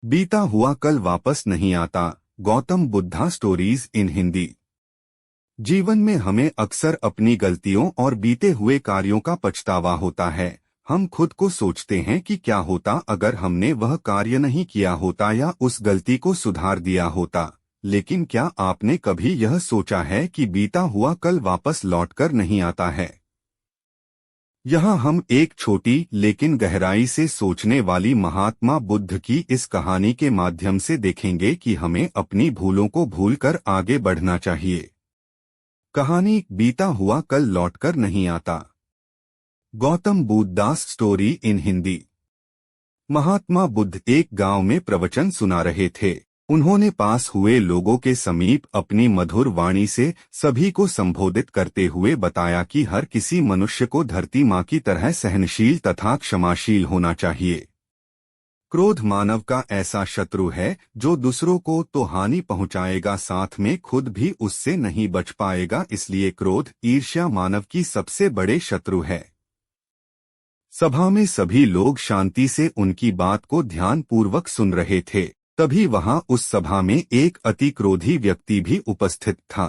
बीता हुआ कल वापस नहीं आता। Gautam Buddha stories in Hindi. जीवन में हमें अक्सर अपनी गलतियों और बीते हुए कार्यों का पछतावा होता है। हम खुद को सोचते हैं कि क्या होता अगर हमने वह कार्य नहीं किया होता या उस गलती को सुधार दिया होता। लेकिन क्या आपने कभी यह सोचा है कि बीता हुआ कल वापस लौटकर नहीं आता है? यहाँ हम एक छोटी लेकिन गहराई से सोचने वाली महात्मा बुद्ध की इस कहानी के माध्यम से देखेंगे कि हमें अपनी भूलों को भूलकर आगे बढ़ना चाहिए। कहानी बीता हुआ कल लौटकर नहीं आता। गौतम बुद्धदास स्टोरी इन हिंदी। महात्मा बुद्ध एक गांव में प्रवचन सुना रहे थे। उन्होंने पास हुए लोगों के समीप अपनी मधुर वाणी से सभी को संबोधित करते हुए बताया कि हर किसी मनुष्य को धरती माँ की तरह सहनशील तथा क्षमाशील होना चाहिए। क्रोध मानव का ऐसा शत्रु है जो दूसरों को तो हानि पहुंचाएगा, साथ में खुद भी उससे नहीं बच पाएगा। इसलिए क्रोध, ईर्ष्या मानव की सबसे बड़े शत्रु है। सभा में सभी लोग शांति से उनकी बात को ध्यानपूर्वक सुन रहे थे। तभी वहां उस सभा में एक अति क्रोधी व्यक्ति भी उपस्थित था।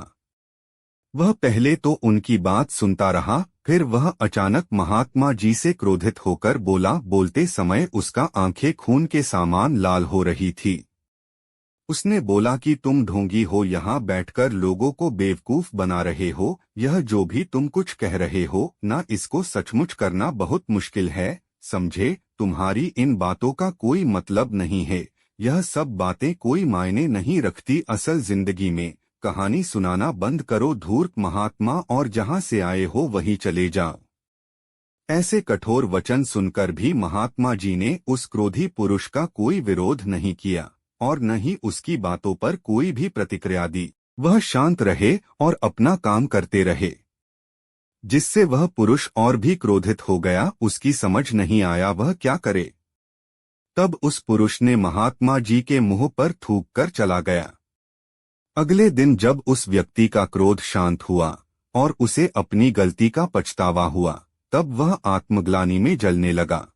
वह पहले तो उनकी बात सुनता रहा, फिर वह अचानक महात्मा जी से क्रोधित होकर बोला। बोलते समय उसका आंखें खून के समान लाल हो रही थी। उसने बोला कि तुम ढोंगी हो, यहाँ बैठकर लोगों को बेवकूफ बना रहे हो। यह जो भी तुम कुछ कह रहे हो ना, इसको सचमुच करना बहुत मुश्किल है। समझे, तुम्हारी इन बातों का कोई मतलब नहीं है। यह सब बातें कोई मायने नहीं रखती असल जिंदगी में। कहानी सुनाना बंद करो धूर्त महात्मा, और जहां से आए हो वहीं चले जाओ। ऐसे कठोर वचन सुनकर भी महात्मा जी ने उस क्रोधी पुरुष का कोई विरोध नहीं किया और न ही उसकी बातों पर कोई भी प्रतिक्रिया दी। वह शांत रहे और अपना काम करते रहे, जिससे वह पुरुष और भी क्रोधित हो गया। उसकी समझ नहीं आया वह क्या करे। तब उस पुरुष ने महात्मा जी के मुंह पर थूक कर चला गया। अगले दिन जब उस व्यक्ति का क्रोध शांत हुआ और उसे अपनी गलती का पछतावा हुआ, तब वह आत्मग्लानि में जलने लगा।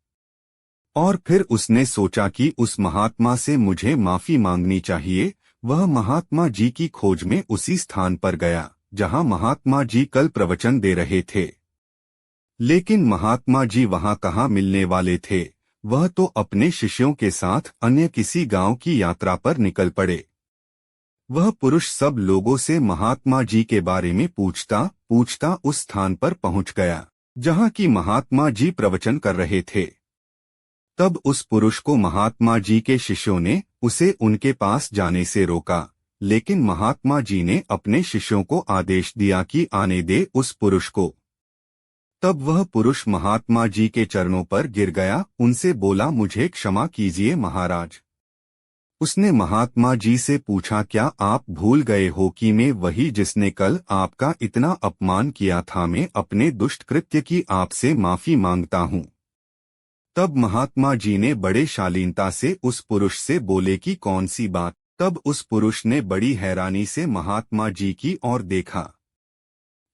और फिर उसने सोचा कि उस महात्मा से मुझे माफी मांगनी चाहिए। वह महात्मा जी की खोज में उसी स्थान पर गया जहां महात्मा जी कल प्रवचन दे रहे थे। लेकिन महात्मा जी वहां कहाँ मिलने वाले थे। वह तो अपने शिष्यों के साथ अन्य किसी गांव की यात्रा पर निकल पड़े। वह पुरुष सब लोगों से महात्मा जी के बारे में पूछता पूछता उस स्थान पर पहुंच गया जहां की महात्मा जी प्रवचन कर रहे थे। तब उस पुरुष को महात्मा जी के शिष्यों ने उसे उनके पास जाने से रोका, लेकिन महात्मा जी ने अपने शिष्यों को आदेश दिया कि आने दे उस पुरुष को। तब वह पुरुष महात्मा जी के चरणों पर गिर गया। उनसे बोला, मुझे क्षमा कीजिए महाराज। उसने महात्मा जी से पूछा, क्या आप भूल गए हो कि मैं वही जिसने कल आपका इतना अपमान किया था? मैं अपने दुष्ट कृत्य की आपसे माफी मांगता हूँ। तब महात्मा जी ने बड़े शालीनता से उस पुरुष से बोले कि कौन सी बात? तब उस पुरुष ने बड़ी हैरानी से महात्मा जी की ओर देखा।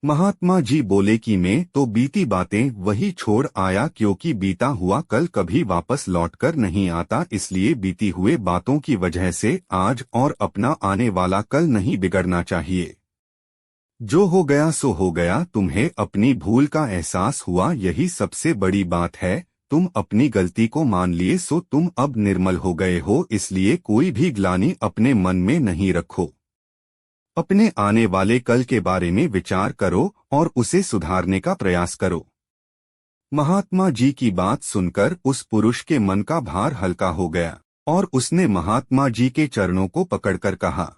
महात्मा जी बोले कि मैं तो बीती बातें वही छोड़ आया, क्योंकि बीता हुआ कल कभी वापस लौटकर नहीं आता। इसलिए बीती हुए बातों की वजह से आज और अपना आने वाला कल नहीं बिगड़ना चाहिए। जो हो गया सो हो गया। तुम्हें अपनी भूल का एहसास हुआ, यही सबसे बड़ी बात है। तुम अपनी गलती को मान लिए, सो तुम अब निर्मल हो गए हो। इसलिए कोई भी ग्लानि अपने मन में नहीं रखो। अपने आने वाले कल के बारे में विचार करो और उसे सुधारने का प्रयास करो। महात्मा जी की बात सुनकर उस पुरुष के मन का भार हल्का हो गया और उसने महात्मा जी के चरणों को पकड़कर कहा,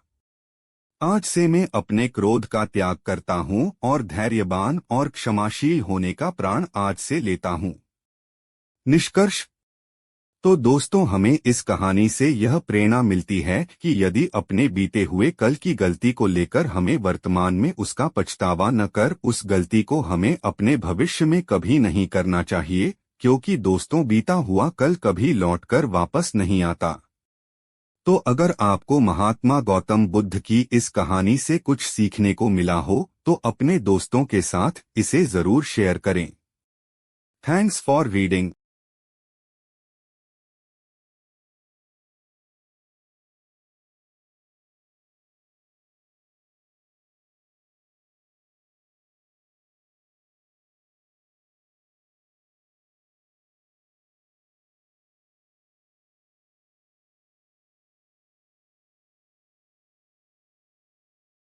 आज से मैं अपने क्रोध का त्याग करता हूँ और धैर्यवान और क्षमाशील होने का प्रण आज से लेता हूँ। निष्कर्ष। तो दोस्तों, हमें इस कहानी से यह प्रेरणा मिलती है कि यदि अपने बीते हुए कल की गलती को लेकर हमें वर्तमान में उसका पछतावा न कर, उस गलती को हमें अपने भविष्य में कभी नहीं करना चाहिए, क्योंकि दोस्तों बीता हुआ कल कभी लौटकर वापस नहीं आता। तो अगर आपको महात्मा गौतम बुद्ध की इस कहानी से कुछ सीखने को मिला हो तो अपने दोस्तों के साथ इसे जरूर शेयर करें। Thanks for reading.